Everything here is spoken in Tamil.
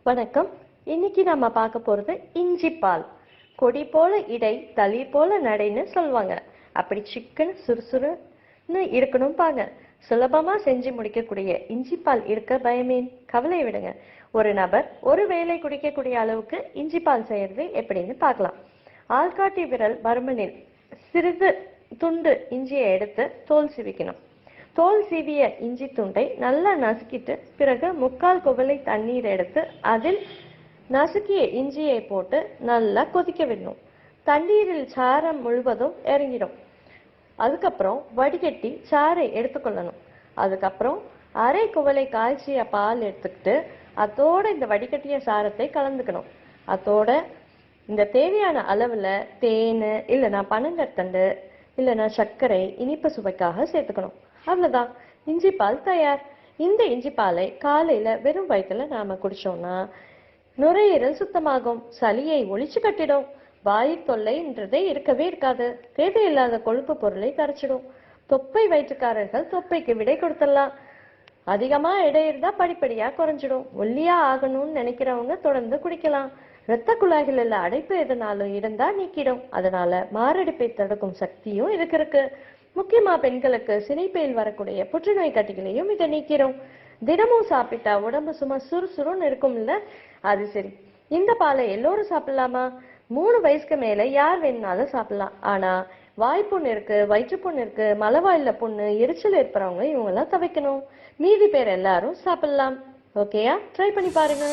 வணக்கம். இன்னைக்கு நம்ம பார்க்க போறது இஞ்சி பால். கொடி போல இடை, தளிர் போல நடைன்னு சொல்லுவாங்க. அப்படி சிக்கன் சுறுசுறுன்னு இருக்கணும் பாங்க. சுலபமா செஞ்சு முடிக்கக்கூடிய இஞ்சி பால் இருக்க பயமேன், கவலை விடுங்க. ஒரு நபர் ஒரு வேளை குடிக்கக்கூடிய அளவுக்கு இஞ்சி பால் செய்யறது எப்படின்னு பார்க்கலாம். ஆள்காட்டி விரல் பருமனில் சிறிது துண்டு இஞ்சியை எடுத்து தோல் சீவிக்கணும். தோல் சீவிய இஞ்சி துண்டை நல்லா நசுக்கிட்டு பிறகு 3/4 குவளை தண்ணீர் எடுத்து அதில் நசுக்கிய இஞ்சியை போட்டு நல்லா கொதிக்க விடணும். தண்ணீரில் சாரம் முழுவதும் இறங்கிடும். அதுக்கப்புறம் வடிகட்டி சாறை எடுத்துக்கொள்ளணும். அதுக்கப்புறம் 1/2 குவளை காய்ச்சிய பால் எடுத்துக்கிட்டு அதோட இந்த வடிகட்டிய சாரத்தை கலந்துக்கணும். அதோட இந்த தேவையான அளவுல தேன் இல்லைன்னா பனங்கற்கண்டு இல்லைன்னா சர்க்கரை இனிப்பு சுவைக்காக சேர்த்துக்கணும். அவ்வளவுதான், இஞ்சி பால் தயார். இந்த இஞ்சி பாலை காலையில வெறும் வயிற்றுல நாம குடிச்சோம்னா நுரையீரல் சுத்தமாகும், சளியை ஒழிச்சு கட்டிடும், வாயு தொல்லைன்றதே இருக்கவே இருக்காது, தேவையில்லாத கொழுப்பு பொருளை கரைச்சிடும். தொப்பை வயிற்றுக்காரர்கள் தொப்பைக்கு விடை கொடுத்துடலாம். அதிகமா எடை இருந்தா படிப்படியா குறைஞ்சிடும். ஒல்லியா ஆகணும்னு நினைக்கிறவங்க தொடர்ந்து குடிக்கலாம். இரத்த குழாய்களில் அடைப்பு எதுனாலும் இருந்தா நீக்கிடும். அதனால மாரடைப்பை தடுக்கும் சக்தியும் இருக்கு. முக்கியமா பெண்களுக்கு சினைப்பையில் வரக்கூடிய புற்றுநோய் கட்டிகளையும் இதை நீக்கிறோம். தினமும் சாப்பிட்டா உடம்பு சும்மா சுறுசுறுன்னு இருக்கும் இல்ல? அது சரி, இந்த பாலை எல்லோரும் சாப்பிடலாமா? 3 வயசுக்கு மேல யார் வேணும்னாலும் சாப்பிடலாம். ஆனா வாய்ப்புண் இருக்கு, வயிற்றுப்புண் இருக்கு, மலவாயில புண்ணு, எரிச்சல் ஏற்படுறவங்க இவங்க எல்லாம் தவிக்கணும். மீதி பேர் எல்லாரும் சாப்பிடலாம். ஓகேயா? ட்ரை பண்ணி பாருங்க.